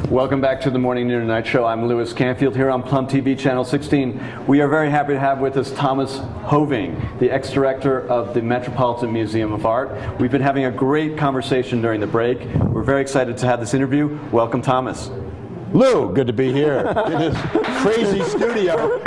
Welcome back to the Morning, Noon, and Night Show. I'm Louis Canfield here on Plum TV Channel 16. We are very happy to have with us Thomas Hoving, the ex-director of the Metropolitan Museum of Art. We've been having a great conversation during the break. We're very excited to have this interview. Welcome, Thomas. Lou, good to be here in this crazy studio.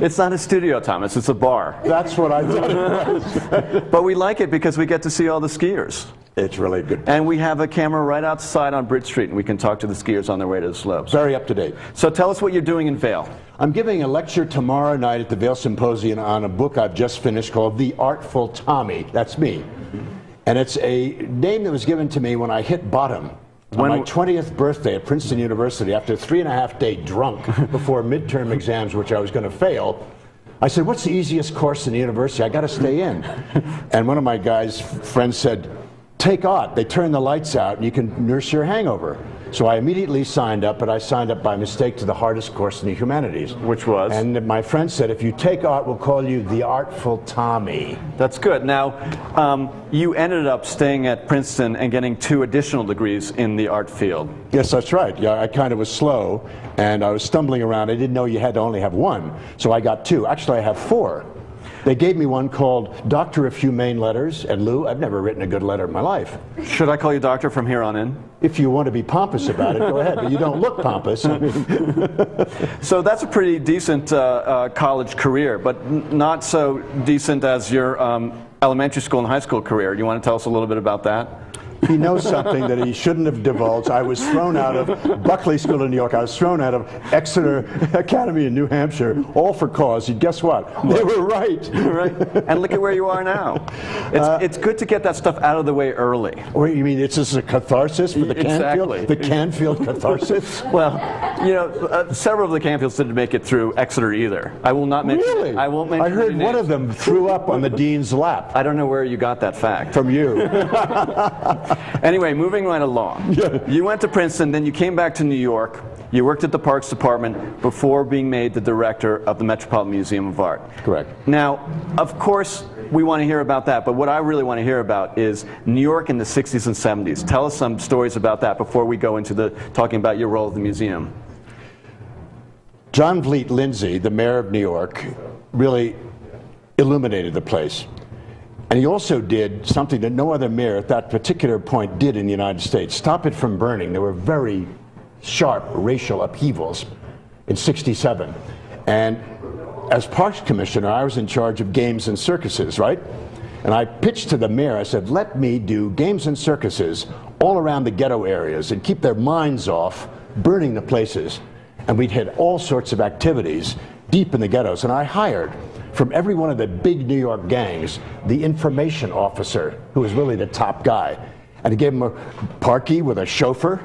It's not a studio, Thomas. It's a bar. That's what I thought it was. But we like it because we get to see all the skiers. It's really good. And we have a camera right outside on Bridge Street, and we can talk to the skiers on their way to the slopes. Very up to date. So tell us what you're doing in Vail. I'm giving a lecture tomorrow night at the Vail Symposium on a book I've just finished called The Artful Tommy. That's me. And it's a name that was given to me when I hit bottom. On my 20th birthday at Princeton University, after a 3.5-day drunk before midterm exams, which I was going to fail, I said, what's the easiest course in the university? I got to stay in. And one of my friends said, take art. They turn the lights out and you can nurse your hangover. So I immediately signed up, but I signed up by mistake to the hardest course in the humanities. Which was? And my friend said, if you take art, we'll call you the Artful Tommy. That's good. Now, you ended up staying at Princeton and getting 2 additional degrees in the art field. Yes, that's right. Yeah, I kind of was slow, and I was stumbling around. I didn't know you had to only have 1, so I got 2. Actually, I have 4. They gave me one called Doctor of Humane Letters, and Lou, I've never written a good letter in my life. Should I call you doctor from here on in? If you want to be pompous about it, go ahead, but you don't look pompous. I mean. So that's a pretty decent college career, but not so decent as your elementary school and high school career. Do you want to tell us a little bit about that? He knows something that he shouldn't have divulged. I was thrown out of Buckley School in New York. I was thrown out of Exeter Academy in New Hampshire, all for cause. And guess what? They were right. Right. And look at where you are now. It's good to get that stuff out of the way early. Or you mean it's just a catharsis for the Canfield? Exactly. The Canfield catharsis? Well, you know, several of the Canfields didn't make it through Exeter either. I will not mention. Really? I won't mention. I heard one of them threw up on the dean's lap. I don't know where you got that fact. From you. Anyway, moving right along. Yeah. You went to Princeton, then you came back to New York. You worked at the Parks Department before being made the director of the Metropolitan Museum of Art. Correct. Now, of course, we want to hear about that, but what I really want to hear about is New York in the 60s and 70s. Tell us some stories about that before we go into talking about your role at the museum. John Vliet Lindsay, the mayor of New York, really illuminated the place. And he also did something that no other mayor at that particular point did in the United States. Stop it from burning. There were very sharp racial upheavals in '67. And as Parks Commissioner, I was in charge of games and circuses, right? And I pitched to the mayor, I said, let me do games and circuses all around the ghetto areas and keep their minds off burning the places. And we'd had all sorts of activities deep in the ghettos. And I hired from every one of the big New York gangs, the information officer, who was really the top guy. And he gave him a parkie with a chauffeur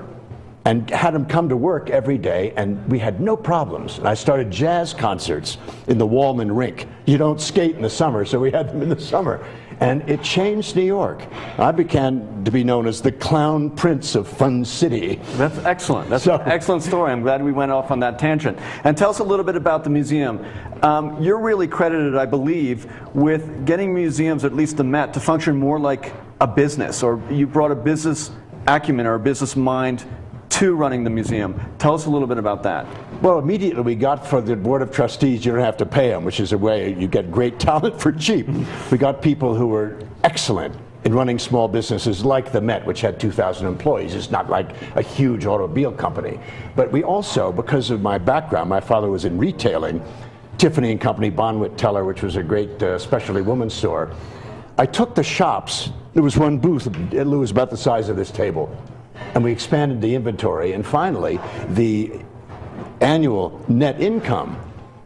and had him come to work every day, and we had no problems. And I started jazz concerts in the Wallman Rink. You don't skate in the summer, so we had them in the summer. And it changed New York. I began to be known as the Clown Prince of Fun City. That's excellent. That's an excellent story. I'm glad we went off on that tangent. And tell us a little bit about the museum. You're really credited, I believe, with getting museums, at least the Met, to function more like a business, or you brought a business acumen or a business mind to running the museum. Tell us a little bit about that. Well, immediately we got for the Board of Trustees, you don't have to pay them, which is a way you get great talent for cheap. We got people who were excellent in running small businesses like the Met, which had 2,000 employees. It's not like a huge automobile company. But we also, because of my background, my father was in retailing, Tiffany and Company, Bonwit Teller, which was a great specialty women's store. I took the shops. There was one booth, it was about the size of this table. And we expanded the inventory, and finally, the annual net income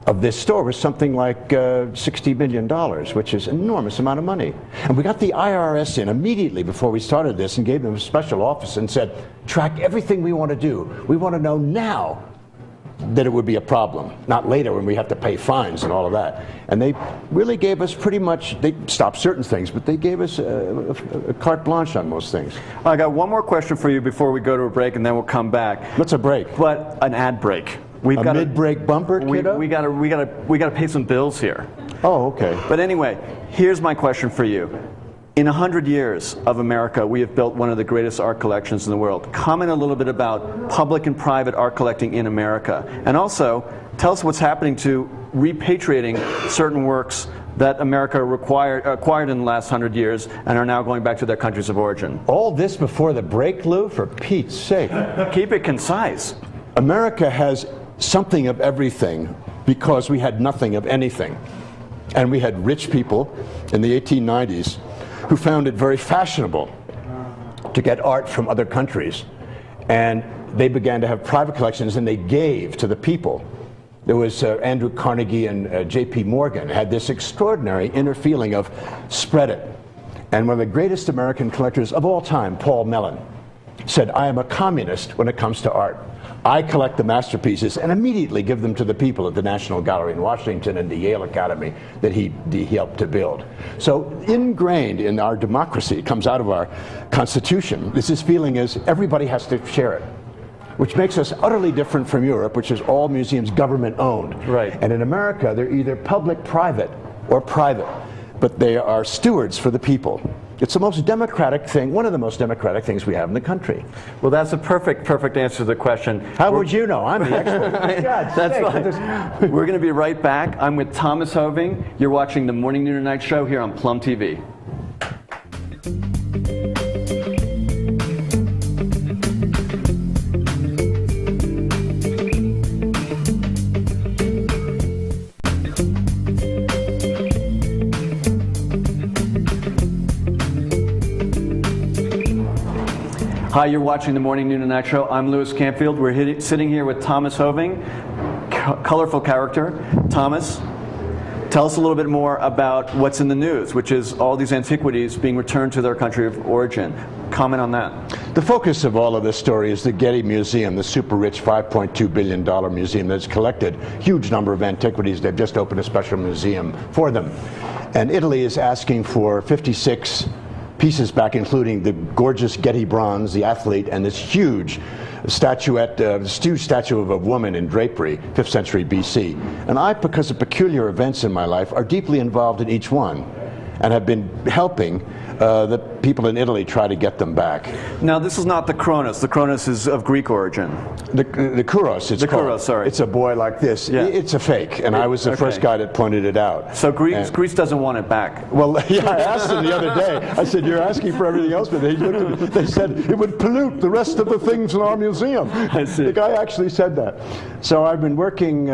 of this store was something like $60 million, which is an enormous amount of money. And we got the IRS in immediately before we started this and gave them a special office and said, track everything we want to do. We want to know now that it would be a problem, not later when we have to pay fines and all of that. And they really gave us pretty much, they stopped certain things, but they gave us a carte blanche on most things. I got one more question for you before we go to a break, and then we'll come back. What's a break? But an ad break. We've got a mid-break bumper, kiddo? We gotta pay some bills here. Oh, okay. But anyway, here's my question for you. In 100 years of America, we have built one of the greatest art collections in the world. Comment a little bit about public and private art collecting in America. And also, tell us what's happening to repatriating certain works that America acquired in the last 100 years and are now going back to their countries of origin. All this before the break, Lou, for Pete's sake. Keep it concise. America has something of everything because we had nothing of anything. And we had rich people in the 1890s who found it very fashionable to get art from other countries. And they began to have private collections, and they gave to the people. There was Andrew Carnegie and J.P. Morgan had this extraordinary inner feeling of spread it. And one of the greatest American collectors of all time, Paul Mellon, said, I am a communist when it comes to art. I collect the masterpieces and immediately give them to the people at the National Gallery in Washington and the Yale Academy that he helped to build. So ingrained in our democracy, it comes out of our Constitution, this feeling is everybody has to share it, which makes us utterly different from Europe, which is all museums government owned. Right. And in America, they're either public-private or private, but they are stewards for the people. It's the most democratic thing, one of the most democratic things we have in the country. Well, that's a perfect answer to the question. How would you know? I'm the expert. That's fine. We're going to be right back. I'm with Thomas Hoving. You're watching the Morning, Noon, and Night Show here on Plum TV. Hi, you're watching the Morning, Noon, and Night Show. I'm Louis Campfield. We're sitting here with Thomas Hoving, colorful character. Thomas, tell us a little bit more about what's in the news, which is all these antiquities being returned to their country of origin. Comment on that. The focus of all of this story is the Getty Museum, the super rich $5.2 billion museum that's collected a huge number of antiquities. They've just opened a special museum for them. And Italy is asking for 56 pieces back, including the gorgeous Getty bronze, the athlete, and this huge statuette, this huge statue of a woman in drapery, 5th century BC. And I, because of peculiar events in my life, are deeply involved in each one and have been helping the people in Italy try to get them back. Now, this is not the Kronos. The Kronos is of Greek origin. The Kouros, it's called. Kouros, sorry. It's a boy like this. Yeah. It's a fake, and I was the first guy that pointed it out. So Greece doesn't want it back. Well, yeah, I asked them the other day. I said, you're asking for everything else, but they said it would pollute the rest of the things in our museum. I see. The guy actually said that. So I've been working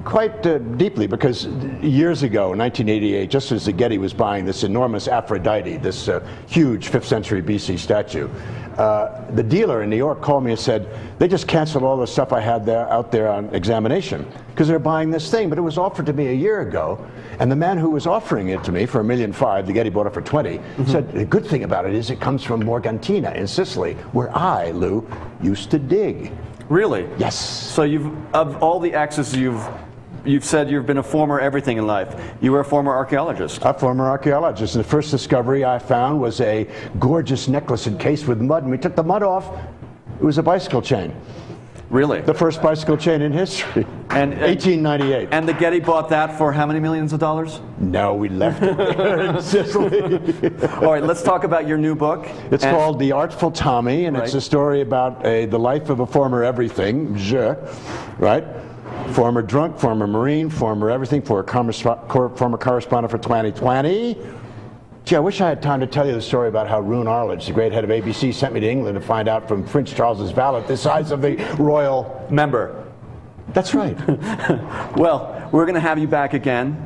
quite deeply, because years ago, in 1988, just as the Getty was buying this enormous Aphrodite, this huge 5th century BC statue, the dealer in New York called me and said, they just canceled all the stuff I had out there on examination because they're buying this thing. But it was offered to me a year ago, and the man who was offering it to me for $1.5 million, the Getty bought it for 20, said, the good thing about it is it comes from Morgantina in Sicily, where I, Lou, used to dig. Really? Yes. So of all the axes you've said you've been a former everything in life. You were a former archaeologist. A former archaeologist. And the first discovery I found was a gorgeous necklace encased with mud, and we took the mud off. It was a bicycle chain. Really? The first bicycle chain in history. And 1898. And the Getty bought that for how many millions of dollars? No, we left it there in Sicily. All right, let's talk about your new book. It's called The Artful Tommy, and it's a story about the life of a former everything, right? Former drunk, former Marine, former everything, former correspondent for 2020. Gee, I wish I had time to tell you the story about how Roone Arledge, the great head of ABC, sent me to England to find out from Prince Charles's valet the size of the royal member. That's right. Well, we're going to have you back again.